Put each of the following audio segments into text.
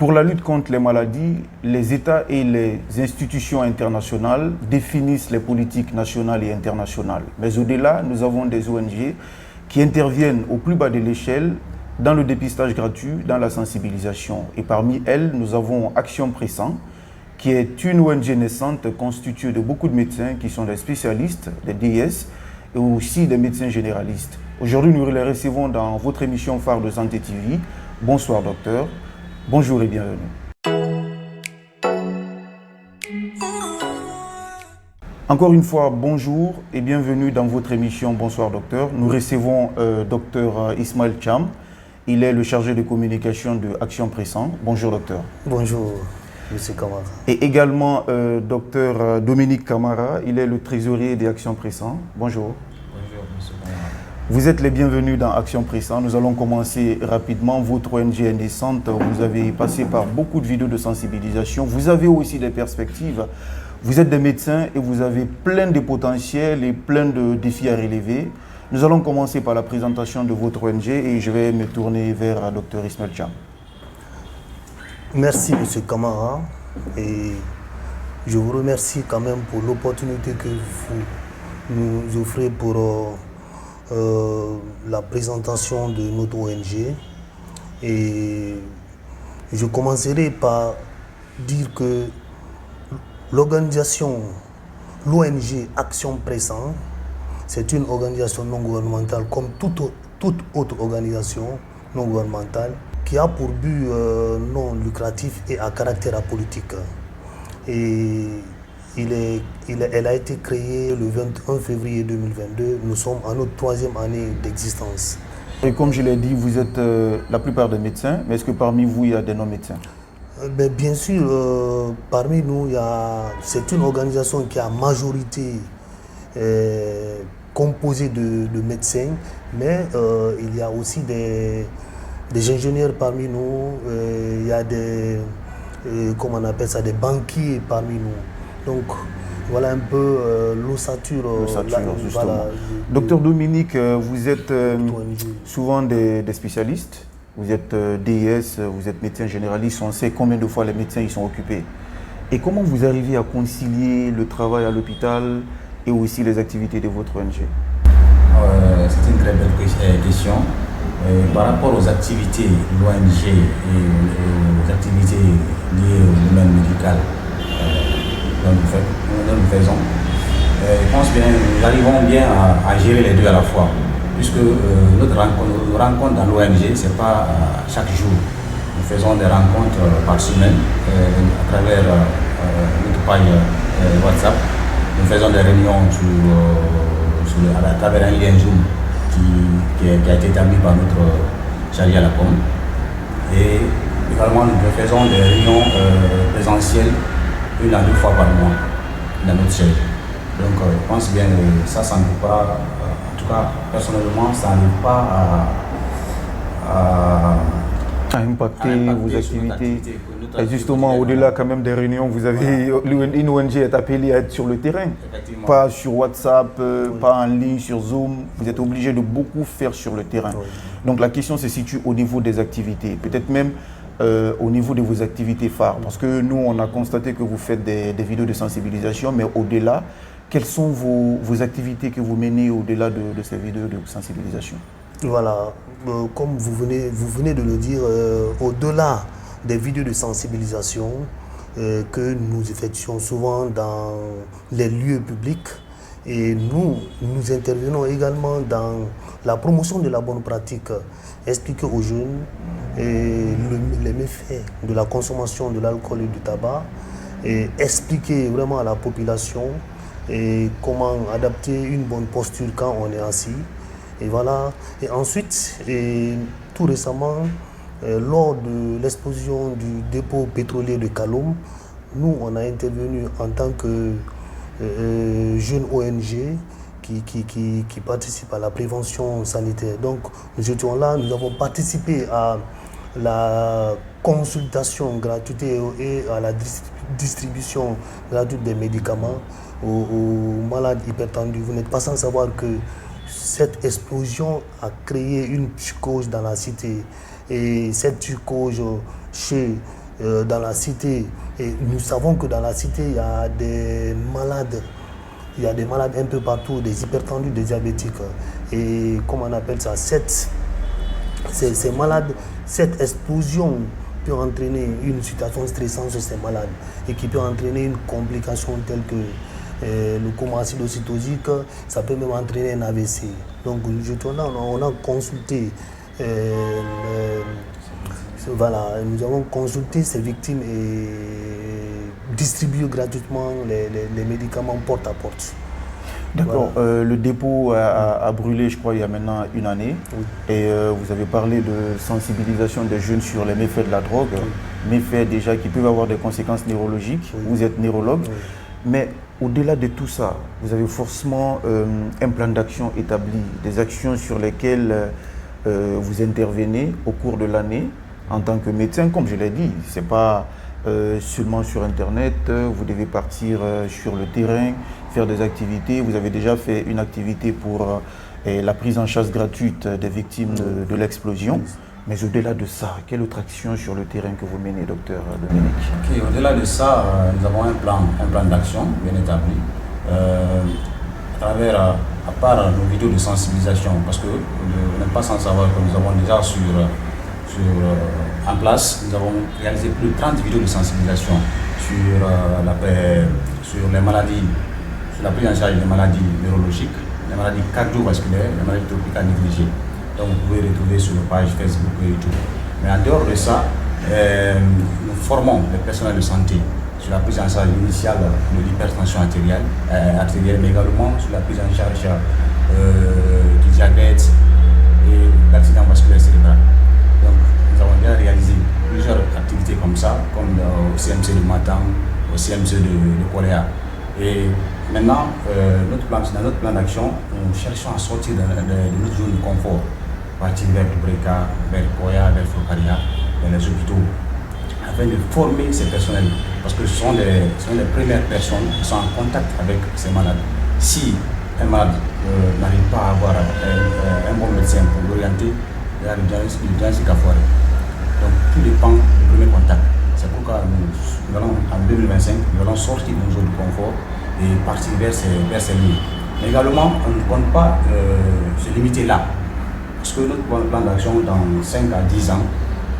Pour la lutte contre les maladies, les États et les institutions internationales définissent les politiques nationales et internationales. Mais au-delà, nous avons des ONG qui interviennent au plus bas de l'échelle dans le dépistage gratuit, dans la sensibilisation. Et parmi elles, nous avons Action Pressant, qui est une ONG naissante constituée de beaucoup de médecins qui sont des spécialistes, des DS, et aussi des médecins généralistes. Aujourd'hui, nous les recevons dans votre émission phare de Santé TV. Bonsoir docteur, bonjour et bienvenue. Encore une fois, bonjour et bienvenue dans votre émission Bonsoir docteur. Nous recevons docteur Ismaël Thiam. Il est le chargé de communication de Action Pressant. Bonjour docteur. Bonjour monsieur Camara. Et également docteur Dominique Camara. Il est le trésorier d'Action Pressant. Bonjour. Bonjour monsieur Camara. Vous êtes les bienvenus dans Action Pressant. Nous allons commencer rapidement. Votre ONG est naissante. Vous avez passé par beaucoup de vidéos de sensibilisation. Vous avez aussi des perspectives. Vous êtes des médecins et vous avez plein de potentiel et plein de défis à relever. Nous allons commencer par la présentation de votre ONG et je vais me tourner vers Dr Ismaël Thiam. Merci monsieur Camara et je vous remercie quand même pour l'opportunité que vous nous offrez pour la présentation de notre ONG. Et je commencerai par dire que l'ONG Action Pressant, c'est une organisation non gouvernementale comme toute autre organisation non gouvernementale qui a pour but non lucratif et à caractère apolitique. Et elle a été créée le 21 février 2022. Nous sommes à notre 3e année d'existence. Et comme je l'ai dit, vous êtes la plupart des médecins, mais est-ce que parmi vous, il y a des non-médecins? Bien sûr, parmi nous, c'est une organisation qui a majorité composée de médecins, mais il y a aussi des ingénieurs parmi nous, il y a comment on appelle ça, des banquiers parmi nous. Donc voilà un peu l'ossature. Justement. Voilà, Docteur Dominique, vous êtes souvent des spécialistes. Vous êtes DIS, vous êtes médecin généraliste, on sait combien de fois les médecins y sont occupés. Et comment vous arrivez à concilier le travail à l'hôpital et aussi les activités de votre ONG? C'est une très belle question. Par rapport aux activités de l'ONG et aux activités liées au domaine médical dont nous faisons, je pense bien nous arrivons bien à gérer les deux à la fois. Puisque nos rencontres dans l'ONG, ce n'est pas chaque jour. Nous faisons des rencontres par semaine à travers notre page WhatsApp. Nous faisons des réunions à travers un lien Zoom qui a été établi par notre chargé à la com. Et également, nous faisons des réunions présentielles 1 à 2 fois par mois dans notre siège. Donc, je pense bien que ça ne peut pas. En tout cas, personnellement, ça n'arrive pas à impacter vos activités. Et justement, au-delà quand même des réunions, vous avez une ONG est appelée à être sur le terrain. Pas sur WhatsApp, pas en ligne, sur Zoom. Vous êtes obligé de beaucoup faire sur le terrain. Oui. Donc la question se situe au niveau des activités, peut-être même au niveau de vos activités phares. Parce que nous, on a constaté que vous faites des vidéos de sensibilisation, mais au-delà, quelles sont vos activités que vous menez au-delà de ces vidéos de sensibilisation? Voilà, comme vous venez de le dire, au-delà des vidéos de sensibilisation que nous effectuons souvent dans les lieux publics, et nous intervenons également dans la promotion de la bonne pratique, expliquer aux jeunes les méfaits de la consommation de l'alcool et du tabac, et expliquer vraiment à la population et comment adapter une bonne posture quand on est assis. Et voilà. Et ensuite, tout récemment, lors de l'explosion du dépôt pétrolier de Kaloum, nous, on a intervenu en tant que jeune ONG qui participe à la prévention sanitaire. Donc, nous étions là, nous avons participé à la consultation gratuite et à la distribution gratuite des médicaments aux malades hypertendus. Vous n'êtes pas sans savoir que cette explosion a créé une psychose dans la cité. Et cette psychose chez dans la cité, et nous savons que dans la cité, il y a des malades. Il y a des malades un peu partout, des hypertendus, des diabétiques. Et comment on appelle ça, ces malades, cette explosion peut entraîner une situation stressante chez ces malades et qui peut entraîner une complication telle que le coma acidocytosique, ça peut même entraîner un AVC. Donc on a consulté, voilà, nous avons consulté ces victimes et distribué gratuitement les médicaments porte à porte. D'accord. Voilà. Le dépôt a brûlé, je crois, il y a maintenant une année. Oui. Et vous avez parlé de sensibilisation des jeunes sur les méfaits de la drogue, méfaits déjà qui peuvent avoir des conséquences neurologiques. Oui. Vous êtes neurologue. Oui. Mais au-delà de tout ça, vous avez forcément un plan d'action établi, des actions sur lesquelles vous intervenez au cours de l'année en tant que médecin. Comme je l'ai dit, ce n'est pas seulement sur Internet, vous devez partir sur le terrain, faire des activités. Vous avez déjà fait une activité pour la prise en charge gratuite des victimes de l'explosion. Mais au-delà de ça, quelle autre action sur le terrain que vous menez, docteur Dominique? Okay, au-delà de ça, nous avons un plan d'action bien établi. À travers, à part nos vidéos de sensibilisation, parce que vous n'êtes pas sans savoir que nous avons déjà en place, nous avons réalisé plus de 30 vidéos de sensibilisation sur les maladies, sur la prise en charge des maladies neurologiques, les maladies cardiovasculaires, les maladies tropicales négligées. Donc vous pouvez retrouver sur nos pages Facebook et YouTube. Mais en dehors de ça, nous formons les personnels de santé sur la prise en charge initiale de l'hypertension artérielle, mais également sur la prise en charge du diabète et l'accident vasculaire cérébral. Donc nous avons déjà réalisé plusieurs activités comme ça, comme au CMC de Matam, au CMC de Korea. Et maintenant, dans notre plan d'action, nous cherchons à sortir de notre zone de confort, partir vers Breka, vers Koya, vers Fokaria, vers les hôpitaux, afin de former ces personnels. Parce que ce sont les premières personnes qui sont en contact avec ces malades. Si un malade n'arrive pas à avoir un bon médecin pour l'orienter, il y a le diagnostic à foirer. Donc tout dépend du premier contact. C'est pourquoi nous allons, en 2025, nous allons sortir de nos zones de confort et partir vers ces lieux. Mais également, on ne compte pas se limiter là. Parce que notre plan d'action dans 5 à 10 ans,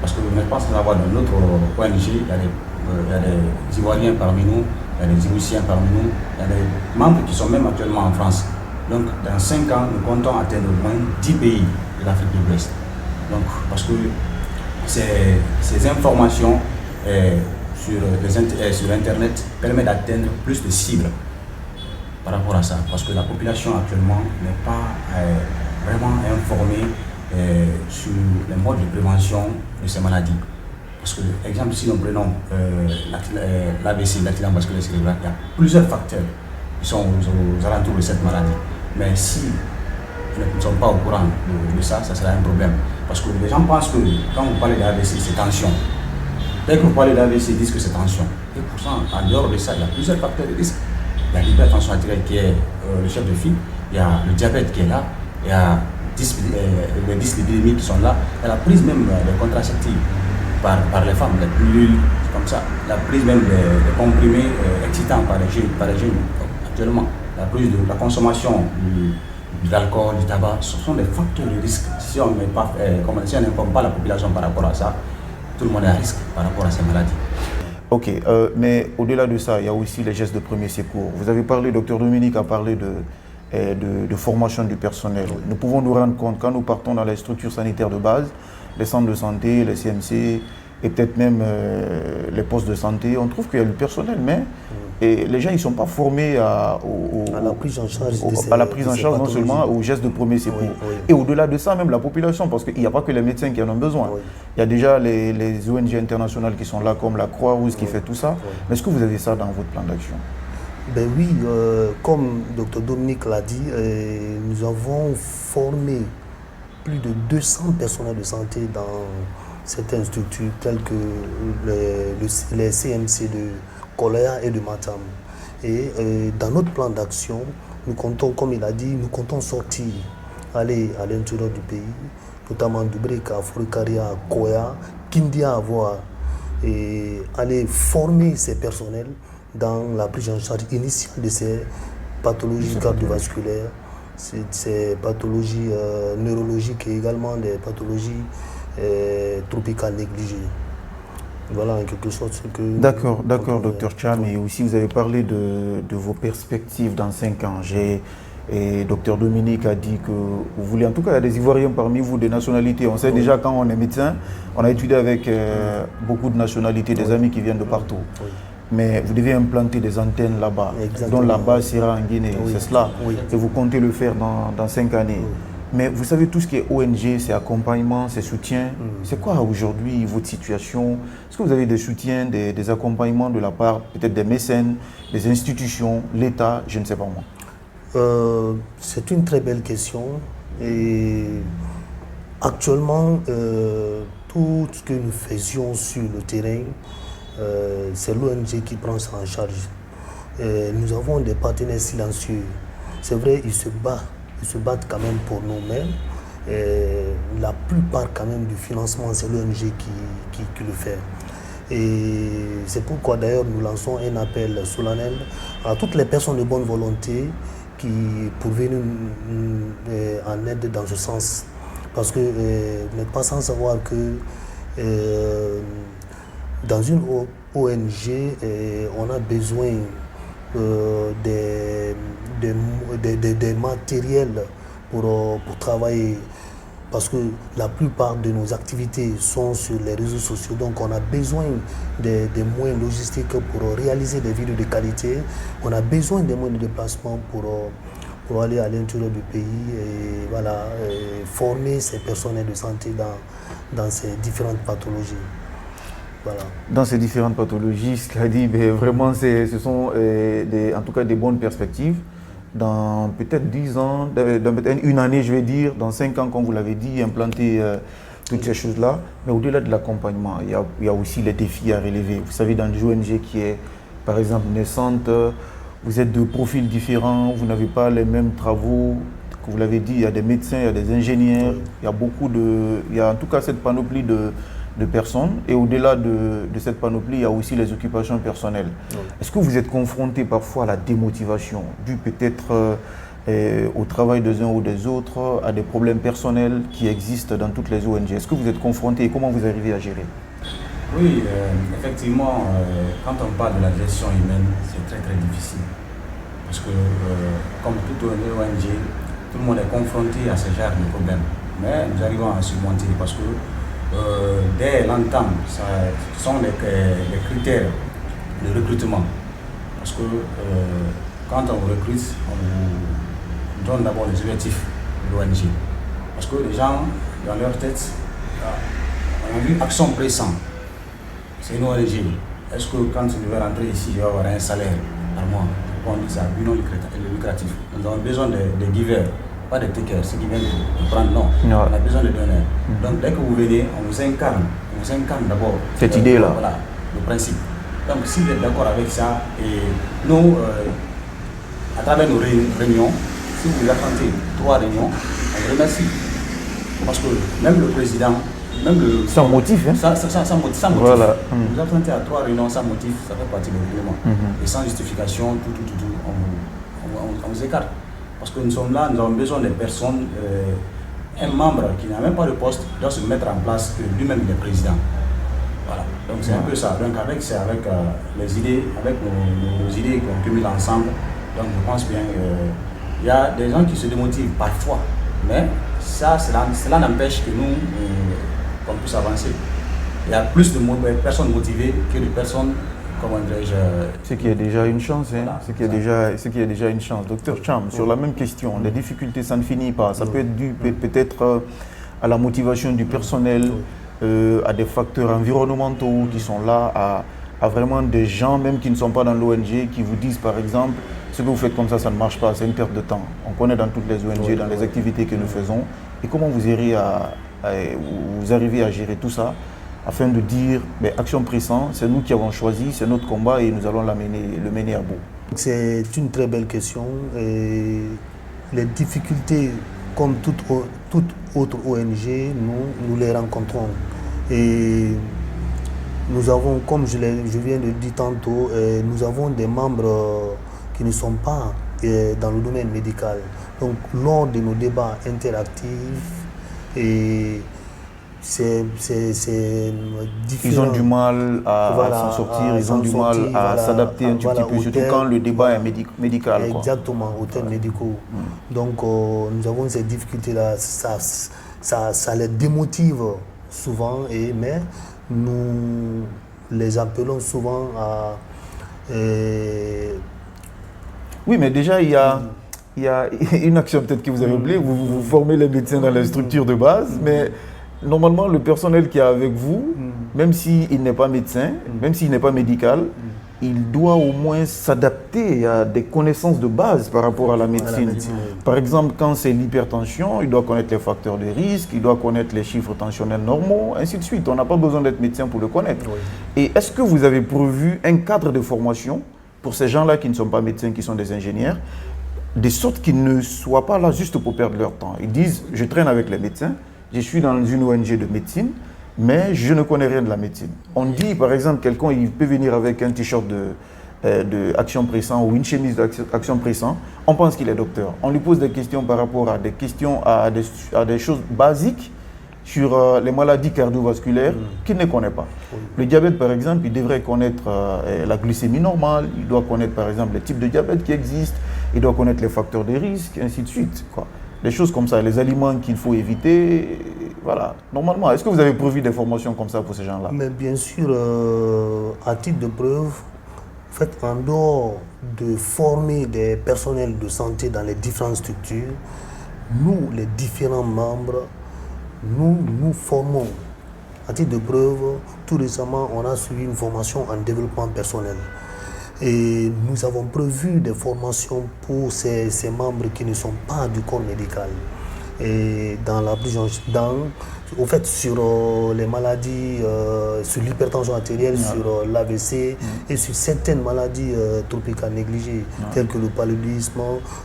parce que vous n'êtes pas sans savoir dans notre ONG, il y a des Ivoiriens parmi nous, il y a des Djiboutiens parmi nous, il y a des membres qui sont même actuellement en France. Donc dans 5 ans, nous comptons atteindre au moins 10 pays de l'Afrique de l'Ouest. Donc parce que ces informations sur Internet permettent d'atteindre plus de cibles par rapport à ça. Parce que la population actuellement n'est pas vraiment informée sur les modes de prévention de ces maladies. Parce que, exemple, si nous prenons l'AVC, l'accident vasculaire cérébral, il y a plusieurs facteurs qui sont aux alentours de cette maladie. Mais si nous ne sommes pas au courant de ça, ça sera un problème. Parce que les gens pensent que quand vous parlez d'AVC, c'est tension. Dès que vous parlez d'AVC, ils disent que c'est tension. Et pourtant, en dehors de ça, il y a plusieurs facteurs de risque. Il y a l'hypertension artérielle qui est le chef de file, il y a le diabète qui est là, il y a les dyslipidémies qui sont là, il y a la prise même des contraceptifs par les femmes, les pilules, comme ça, la prise même des comprimés excitants par les jeunes actuellement, la consommation de l'alcool, du tabac, ce sont des facteurs de risque. Si on n'informe pas la population par rapport à ça, tout le monde est à risque par rapport à ces maladies. Ok, mais au-delà de ça, il y a aussi les gestes de premier secours. Vous avez parlé, docteur Dominique a parlé de formation du personnel. Oui. Nous pouvons nous rendre compte, quand nous partons dans les structures sanitaires de base, les centres de santé, les CMC, et peut-être même les postes de santé, on trouve qu'il y a du personnel, mais et les gens ne sont pas formés à la prise en charge, non seulement aux gestes de premier secours. Oui, oui. Et au-delà de ça, même la population, parce qu'il n'y a pas que les médecins qui en ont besoin. Oui. Il y a déjà les ONG internationales qui sont là, comme la Croix-Rouge qui fait tout ça. Oui. Mais est-ce que vous avez ça dans votre plan d'action? Ben oui, comme Dr Dominique l'a dit, nous avons formé plus de 200 personnels de santé dans certaines structures telles que les CMC de Korea et de Matam. Et dans notre plan d'action, nous comptons, comme il a dit, nous comptons sortir, aller à l'intérieur du pays, notamment du Breka, Fourkaria, Koya, Kindia, avoir et aller former ces personnels dans la prise en charge initiale de ces pathologies cardiovasculaires, ces pathologies neurologiques et également des pathologies tropicales négligées. Voilà en quelque sorte ce que... D'accord, docteur Cham. Et aussi vous avez parlé de vos perspectives dans 5 ans. Et docteur Dominique a dit que vous voulez, en tout cas il y a des Ivoiriens parmi vous, des nationalités. On sait déjà quand on est médecin, on a étudié avec beaucoup de nationalités, des amis qui viennent de partout. Mais vous devez implanter des antennes là-bas, dont la base sera en Guinée, c'est cela. Et vous comptez le faire dans 5 années. Mais vous savez, tout ce qui est ONG, c'est accompagnement, c'est soutien. C'est quoi aujourd'hui votre situation? Est-ce que vous avez des soutiens, des accompagnements de la part peut-être des mécènes, des institutions, l'État, je ne sais pas moi? C'est une très belle question. Et actuellement, tout ce que nous faisions sur le terrain, c'est l'ONG qui prend ça en charge. Nous avons des partenaires silencieux. C'est vrai, ils se battent quand même pour nous-mêmes. La plupart quand même du financement, c'est l'ONG qui le fait. Et c'est pourquoi d'ailleurs nous lançons un appel solennel à toutes les personnes de bonne volonté qui pouvaient nous en aide dans ce sens. Parce que vous n'êtes pas sans savoir que dans une ONG, on a besoin des matériels pour travailler, parce que la plupart de nos activités sont sur les réseaux sociaux, donc on a besoin des moyens logistiques pour réaliser des vidéos de qualité, on a besoin des moyens de déplacement pour aller à l'intérieur du pays et voilà, former ces personnels de santé dans ces différentes pathologies. Voilà. Dans ces différentes pathologies, ce qu'a dit, vraiment, ce sont en tout cas des bonnes perspectives. Dans peut-être 10 ans, dans peut-être une année, je vais dire, dans 5 ans, comme vous l'avez dit, implanter toutes ces choses-là. Mais au-delà de l'accompagnement, il y a aussi les défis à relever. Vous savez, dans les ONG qui est, par exemple, naissante, vous êtes de profils différents, vous n'avez pas les mêmes travaux. Comme vous l'avez dit, il y a des médecins, il y a des ingénieurs, il y a en tout cas cette panoplie de personnes, et au-delà de cette panoplie, il y a aussi les occupations personnelles. Est-ce que vous êtes confronté parfois à la démotivation, due peut-être au travail des uns ou des autres, à des problèmes personnels qui existent dans toutes les ONG? Est-ce que vous êtes confronté et comment vous arrivez à gérer? Oui, effectivement, quand on parle de la gestion humaine, c'est très très difficile. Parce que, comme toute ONG, tout le monde est confronté à ce genre de problèmes. Mais nous arrivons à surmonter parce que dès l'entame, ce sont les critères de recrutement. Parce que quand on recrute, on vous donne d'abord les objectifs de l'ONG. Parce que les gens, dans leur tête, on a vu action pressante. C'est une ONG. Est-ce que quand je vais rentrer ici, je vais avoir un salaire par mois? On dit ça, but non lucratif. Nous avons besoin de givers. Pas de takers, ceux qui viennent de prendre, non. On a besoin de donneurs. Donc dès que vous venez, on vous incarne d'abord cette idée-là. Voilà, le principe. Donc si vous êtes d'accord avec ça, et nous, à travers nos réunions, si vous attendez 3 réunions, on vous remercie. Parce que même le président, même le... Sans motif, hein? Sans motif. Voilà. Vous attendez à 3 réunions sans motif, ça fait partie du règlement. Et sans justification, on vous écarte. Parce que nous sommes là, nous avons besoin de personnes, un membre qui n'a même pas de poste doit se mettre en place, que lui-même il est président. Voilà, donc c'est un peu ça. Donc avec les idées, avec nos idées qu'on cumule ensemble, donc je pense bien qu'il y a des gens qui se démotivent parfois, mais cela n'empêche que nous, qu'on puisse avancer. Il y a plus de personnes motivées que de personnes, comment dirais-je... Ce qui est déjà une chance, hein. Voilà, ce qui est déjà une chance. Docteur Cham, sur la même question, les difficultés, ça ne finit pas. Ça peut être dû peut-être à la motivation du personnel, à des facteurs environnementaux qui sont là, à vraiment des gens même qui ne sont pas dans l'ONG, qui vous disent par exemple, ce que vous faites comme ça ne marche pas, c'est une perte de temps. On connaît dans toutes les ONG, dans les activités que nous faisons. Et comment vous arrivez à gérer tout ça afin de dire, action pressante, c'est nous qui avons choisi, c'est notre combat et nous allons le mener à bout? C'est une très belle question. Et les difficultés, comme toute autre ONG, nous les rencontrons. Et nous avons, comme je viens de dire tantôt, nous avons des membres qui ne sont pas dans le domaine médical. Donc, lors de nos débats interactifs, c'est différent. Ils ont du mal à s'en sortir, ils ont du mal à s'adapter un petit peu, surtout quand le débat est médical. Exactement, aux thèmes médicaux. Donc, nous avons ces difficultés-là. Ça les démotive souvent, mais nous les appelons souvent à... Oui, mais déjà, il y a une action peut-être que vous avez oubliée. Vous formez les médecins dans les structures de base, mais normalement, le personnel qui est avec vous, même s'il n'est pas médecin, même s'il n'est pas médical, il doit au moins s'adapter à des connaissances de base par rapport à la médecine. Par exemple, quand c'est l'hypertension, il doit connaître les facteurs de risque, il doit connaître les chiffres tensionnels normaux, ainsi de suite. On n'a pas besoin d'être médecin pour le connaître. Oui. Et est-ce que vous avez prévu un cadre de formation pour ces gens-là qui ne sont pas médecins, qui sont des ingénieurs, de sorte qu'ils ne soient pas là juste pour perdre leur temps? Ils disent, je traîne avec les médecins, je suis dans une ONG de médecine, mais je ne connais rien de la médecine. On dit, par exemple, quelqu'un il peut venir avec un t-shirt de Action Pressant ou une chemise d'Action Pressant, on pense qu'il est docteur. On lui pose des questions par rapport à des choses basiques sur les maladies cardiovasculaires qu'il ne connaît pas. Le diabète, par exemple, il devrait connaître la glycémie normale, il doit connaître, par exemple, les types de diabète qui existent, il doit connaître les facteurs de risque, ainsi de suite, quoi. Des choses comme ça, les aliments qu'il faut éviter, voilà. Normalement, est-ce que vous avez prévu des formations comme ça pour ces gens-là? Mais bien sûr, à titre de preuve, en fait, en dehors de former des personnels de santé dans les différentes structures, nous, les différents membres, nous formons. À titre de preuve, tout récemment, on a suivi une formation en développement personnel. Et nous avons prévu des formations pour ces membres qui ne sont pas du corps médical. Et dans la prise au fait, sur les maladies, sur l'hypertension artérielle, sur l'AVC et sur certaines maladies tropicales négligées, telles que le paludisme,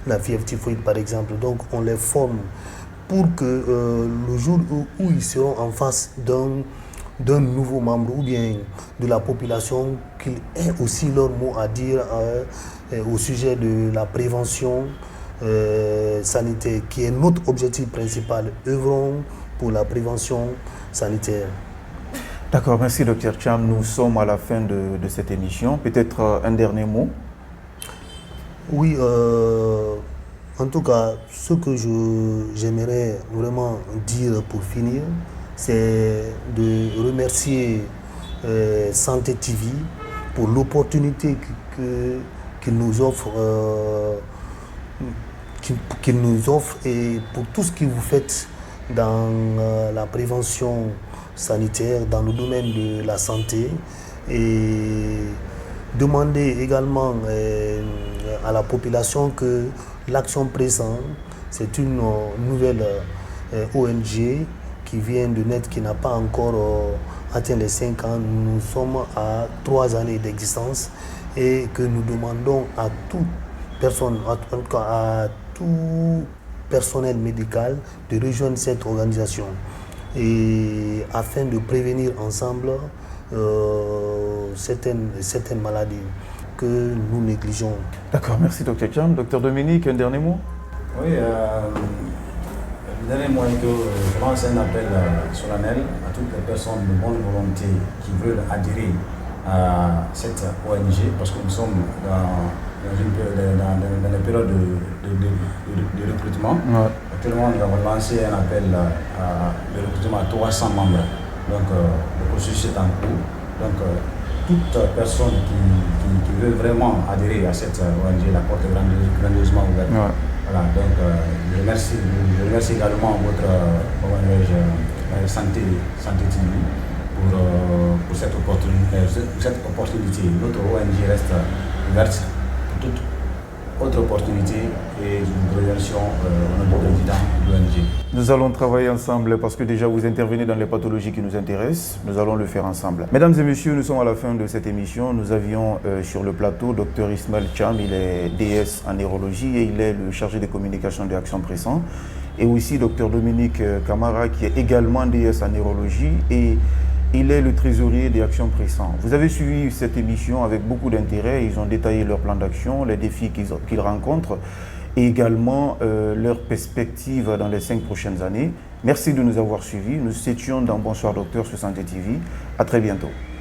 la fièvre typhoïde par exemple. Donc on les forme pour que le jour où ils seront en face d'un nouveau membre ou bien de la population, qu'ils aient aussi leur mot à dire au sujet de la prévention sanitaire, qui est notre objectif principal. Œuvrons pour la prévention sanitaire. D'accord, merci Dr Cham. Nous sommes à la fin de cette émission. Peut-être un dernier mot? Oui, en tout cas, ce que j'aimerais vraiment dire pour finir, c'est de remercier Santé TV pour l'opportunité qu'il nous offre et pour tout ce que vous faites dans la prévention sanitaire, dans le domaine de la santé, et demander également à la population que l'Action Pressant, c'est une nouvelle ONG qui vient de naître, qui n'a pas encore atteint les 5 ans. Nous sommes à 3 années d'existence et que nous demandons à toute personne, en tout cas à tout personnel médical de rejoindre cette organisation et afin de prévenir ensemble certaines maladies que nous négligeons. D'accord, merci Dr Cham. Dr Dominique, un dernier mot? Oui, le dernier mot est que je lance un appel solennel à toutes les personnes de bonne volonté qui veulent adhérer à cette ONG, parce que nous sommes dans les périodes de recrutement. Ouais. Actuellement, nous avons lancé un appel de recrutement à 300 membres. Donc, le processus est en cours. Donc, toute personne qui veut vraiment adhérer à cette ONG, la porte est grandieusement ouverte. Ouais. Voilà, donc je remercie également votre santé TV pour cette opportunité. Notre ONG reste ouverte pour toute autre opportunité et une remercions au nom du président de l'ONG. Nous allons travailler ensemble parce que déjà vous intervenez dans les pathologies qui nous intéressent. Nous allons le faire ensemble. Mesdames et messieurs, nous sommes à la fin de cette émission. Nous avions sur le plateau Dr Ismaël Cham, il est DS en neurologie et il est le chargé de communication de Action Pressant. Et aussi Dr Dominique Camara qui est également DS en neurologie et Il est le trésorier des Actions Pressant. Vous avez suivi cette émission avec beaucoup d'intérêt. Ils ont détaillé leur plan d'action, les défis qu'ils rencontrent et également leurs perspectives dans les 5 prochaines années. Merci de nous avoir suivis. Nous étions dans Bonsoir Docteur sur Santé TV. À très bientôt.